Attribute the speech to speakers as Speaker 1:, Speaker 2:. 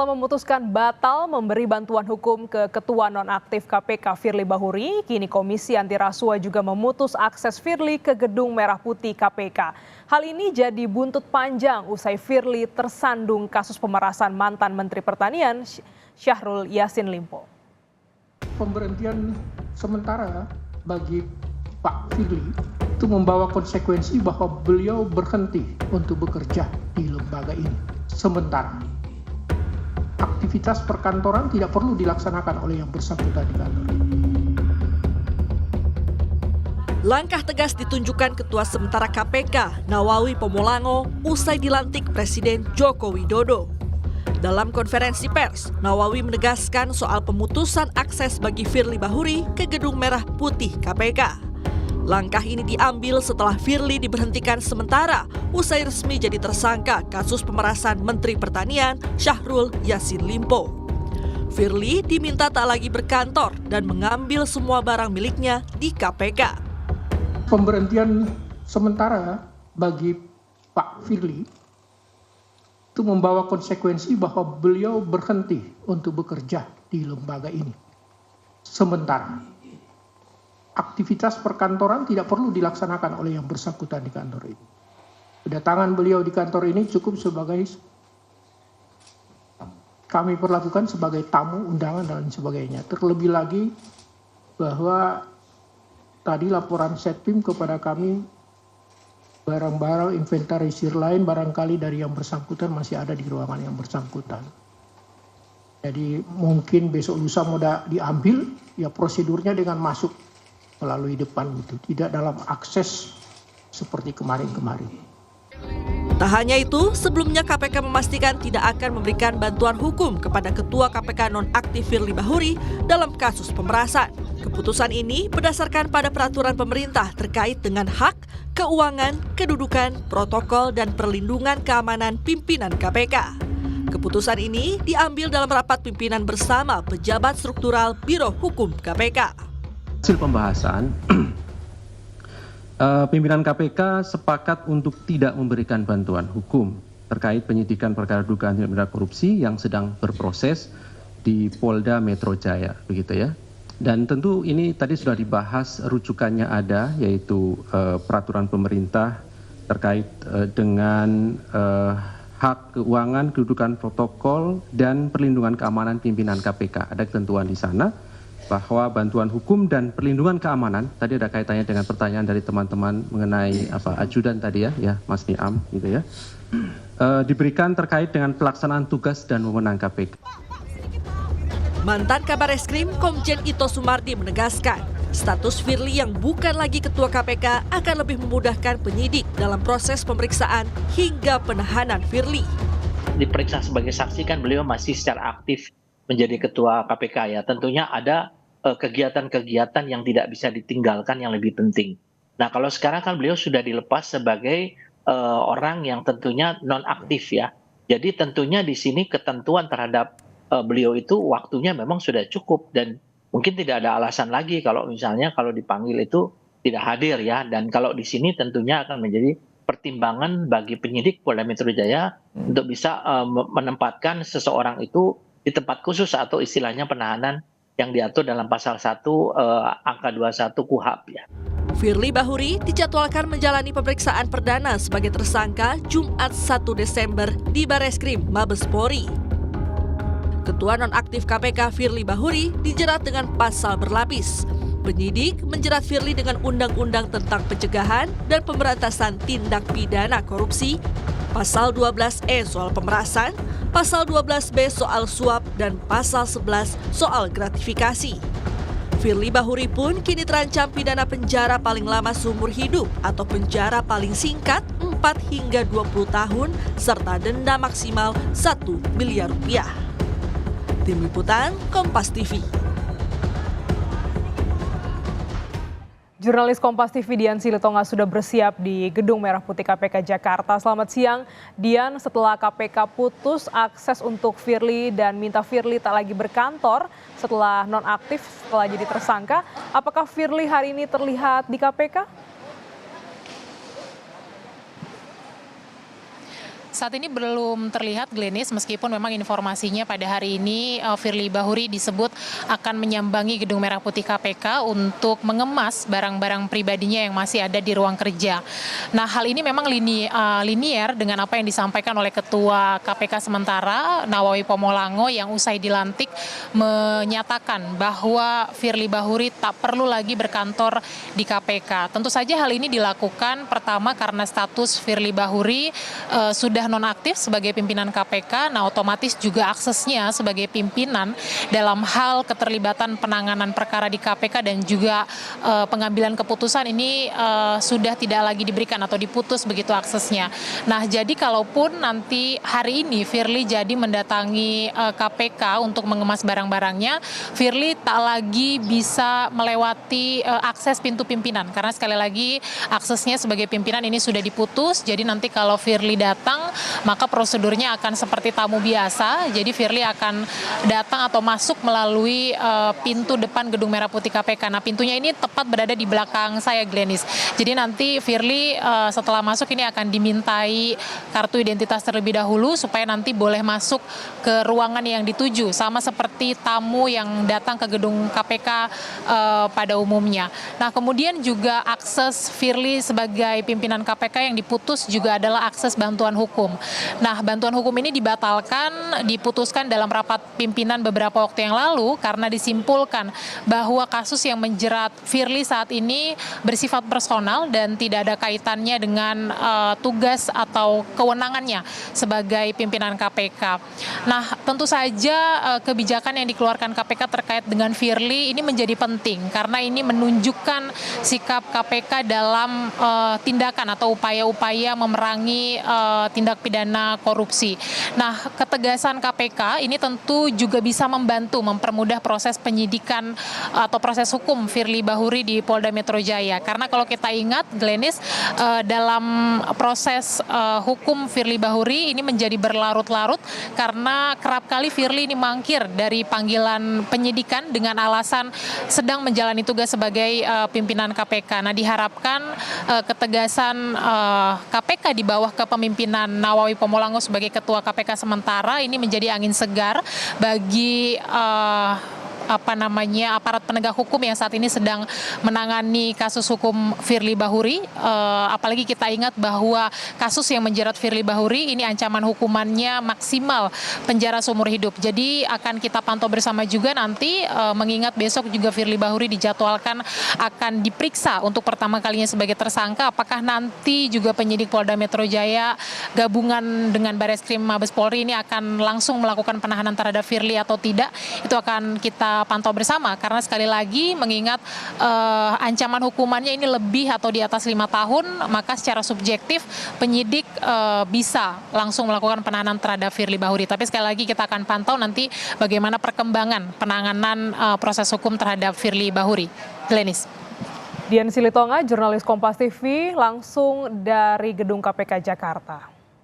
Speaker 1: Memutuskan batal memberi bantuan hukum ke Ketua Nonaktif KPK Firly Bahuri, kini Komisi Anti Rasuah juga memutus akses Firly ke Gedung Merah Putih KPK. Hal ini jadi buntut panjang usai Firly tersandung kasus pemerasan mantan Menteri Pertanian Syahrul Yassin Limpo.
Speaker 2: Pemberhentian sementara bagi Pak Firly itu membawa konsekuensi bahwa beliau berhenti untuk bekerja di lembaga ini sementara. Aktivitas perkantoran tidak perlu dilaksanakan oleh yang bersangkutan di kantor.
Speaker 3: Langkah tegas ditunjukkan Ketua Sementara KPK Nawawi Pomolango usai dilantik Presiden Joko Widodo. Dalam konferensi pers, Nawawi menegaskan soal pemutusan akses bagi Firly Bahuri ke Gedung Merah Putih KPK. Langkah ini diambil setelah Firly diberhentikan sementara usai resmi jadi tersangka kasus pemerasan Menteri Pertanian Syahrul Yassin Limpo. Firly diminta tak lagi berkantor dan mengambil semua barang miliknya di KPK.
Speaker 2: Pemberhentian sementara bagi Pak Firly itu membawa konsekuensi bahwa beliau berhenti untuk bekerja di lembaga ini sementara. Aktivitas perkantoran tidak perlu dilaksanakan oleh yang bersangkutan di kantor ini. Kedatangan beliau di kantor ini cukup sebagai kami perlakukan sebagai tamu undangan dan sebagainya. Terlebih lagi bahwa tadi laporan Setpim kepada kami barang-barang inventarisir lain barangkali dari yang bersangkutan masih ada di ruangan yang bersangkutan. Jadi mungkin besok lusa mau diambil, ya prosedurnya dengan masuk melalui depan itu, tidak dalam akses seperti kemarin-kemarin.
Speaker 3: Tak hanya itu, sebelumnya KPK memastikan tidak akan memberikan bantuan hukum kepada Ketua KPK Nonaktif Firly Bahuri dalam kasus pemerasan. Keputusan ini berdasarkan pada peraturan pemerintah terkait dengan hak, keuangan, kedudukan, protokol, dan perlindungan keamanan pimpinan KPK. Keputusan ini diambil dalam rapat pimpinan bersama pejabat struktural Biro Hukum KPK.
Speaker 4: Hasil pembahasan, pimpinan KPK sepakat untuk tidak memberikan bantuan hukum terkait penyidikan perkara dugaan tindak pidana korupsi yang sedang berproses di Polda Metro Jaya, begitu ya. Dan tentu ini tadi sudah dibahas, rujukannya ada, yaitu peraturan pemerintah terkait dengan hak keuangan, kedudukan protokol, dan perlindungan keamanan pimpinan KPK. Ada ketentuan di sana bahwa bantuan hukum dan perlindungan keamanan, tadi ada kaitannya dengan pertanyaan dari teman-teman mengenai ajudan tadi ya Mas Niam gitu ya, diberikan terkait dengan pelaksanaan tugas dan wewenang KPK.
Speaker 3: Mantan Kabar Eskrim Komjen Ito Sumardi menegaskan, status Firly yang bukan lagi Ketua KPK akan lebih memudahkan penyidik dalam proses pemeriksaan hingga penahanan Firly.
Speaker 5: Diperiksa sebagai saksi kan beliau masih secara aktif menjadi Ketua KPK ya, tentunya ada kegiatan-kegiatan yang tidak bisa ditinggalkan yang lebih penting. Nah kalau sekarang kan beliau sudah dilepas sebagai orang yang tentunya non-aktif ya, jadi tentunya di sini ketentuan terhadap beliau itu waktunya memang sudah cukup dan mungkin tidak ada alasan lagi kalau misalnya kalau dipanggil itu tidak hadir ya, dan kalau di sini tentunya akan menjadi pertimbangan bagi penyidik Polda Metro Jaya untuk bisa menempatkan seseorang itu di tempat khusus atau istilahnya penahanan yang diatur dalam pasal 1 angka 21 KUHP ya.
Speaker 3: Firly Bahuri dijadwalkan menjalani pemeriksaan perdana sebagai tersangka Jumat 1 Desember di Bareskrim Mabes Polri. Ketua Nonaktif KPK Firly Bahuri dijerat dengan pasal berlapis. Penyidik menjerat Firly dengan Undang-Undang tentang Pencegahan dan Pemberantasan Tindak Pidana Korupsi, Pasal 12E soal pemerasan, Pasal 12B soal suap, dan Pasal 11 soal gratifikasi. Firly Bahuri pun kini terancam pidana penjara paling lama seumur hidup atau penjara paling singkat 4 hingga 20 tahun serta denda maksimal 1 miliar rupiah. Tim Liputan Kompas TV.
Speaker 1: Jurnalis Kompas TV Dian Silitonga sudah bersiap di Gedung Merah Putih KPK Jakarta. Selamat siang, Dian. Setelah KPK putus akses untuk Firly dan minta Firly tak lagi berkantor setelah nonaktif setelah jadi tersangka, apakah Firly hari ini terlihat di KPK?
Speaker 6: Saat ini belum terlihat, Glenis, meskipun memang informasinya pada hari ini Firly Bahuri disebut akan menyambangi Gedung Merah Putih KPK untuk mengemas barang-barang pribadinya yang masih ada di ruang kerja. Nah, hal ini memang linier dengan apa yang disampaikan oleh Ketua KPK sementara Nawawi Pomolango yang usai dilantik menyatakan bahwa Firly Bahuri tak perlu lagi berkantor di KPK. Tentu saja hal ini dilakukan pertama karena status Firly Bahuri sudah nonaktif sebagai pimpinan KPK, nah otomatis juga aksesnya sebagai pimpinan dalam hal keterlibatan penanganan perkara di KPK dan juga pengambilan keputusan ini sudah tidak lagi diberikan atau diputus begitu aksesnya. Nah, jadi kalaupun nanti hari ini Firly jadi mendatangi KPK untuk mengemas barang-barangnya, Firly tak lagi bisa melewati akses pintu pimpinan karena sekali lagi aksesnya sebagai pimpinan ini sudah diputus. Jadi nanti kalau Firly datang, maka prosedurnya akan seperti tamu biasa. Jadi Firly akan datang atau masuk melalui pintu depan Gedung Merah Putih KPK. Nah, pintunya ini tepat berada di belakang saya, Glenis. Jadi nanti Firly setelah masuk ini akan dimintai kartu identitas terlebih dahulu supaya nanti boleh masuk ke ruangan yang dituju, sama seperti tamu yang datang ke gedung KPK pada umumnya. Nah, kemudian juga akses Firly sebagai pimpinan KPK yang diputus juga adalah akses bantuan hukum. Nah, bantuan hukum ini diputuskan dalam rapat pimpinan beberapa waktu yang lalu karena disimpulkan bahwa kasus yang menjerat Firly saat ini bersifat personal dan tidak ada kaitannya dengan tugas atau kewenangannya sebagai pimpinan KPK. Nah, tentu saja kebijakan yang dikeluarkan KPK terkait dengan Firly ini menjadi penting karena ini menunjukkan sikap KPK dalam tindakan atau upaya-upaya memerangi tindak pidana korupsi. Nah, ketegasan KPK ini tentu juga bisa mempermudah proses penyidikan atau proses hukum Firly Bahuri di Polda Metro Jaya. Karena kalau kita ingat, Glenis, dalam proses hukum Firly Bahuri ini menjadi berlarut-larut karena kerap kali Firly ini mangkir dari panggilan penyidikan dengan alasan sedang menjalani tugas sebagai pimpinan KPK. Nah, diharapkan ketegasan KPK di bawah kepemimpinan Nawawi Pomolango sebagai Ketua KPK sementara ini menjadi angin segar bagi aparat penegak hukum yang saat ini sedang menangani kasus hukum Firly Bahuri. Apalagi kita ingat bahwa kasus yang menjerat Firly Bahuri ini ancaman hukumannya maksimal penjara seumur hidup. Jadi akan kita pantau bersama juga nanti, mengingat besok juga Firly Bahuri dijadwalkan akan diperiksa untuk pertama kalinya sebagai tersangka. Apakah nanti juga penyidik Polda Metro Jaya gabungan dengan Bareskrim Mabes Polri ini akan langsung melakukan penahanan terhadap Firly atau tidak? Itu akan kita pantau bersama karena sekali lagi mengingat ancaman hukumannya ini lebih atau di atas 5 tahun, maka secara subjektif penyidik bisa langsung melakukan penahanan terhadap Firly Bahuri. Tapi sekali lagi kita akan pantau nanti bagaimana perkembangan penanganan proses hukum terhadap Firly Bahuri. Glenis.
Speaker 1: Dian Silitonga, jurnalis Kompas TV, langsung dari Gedung KPK Jakarta.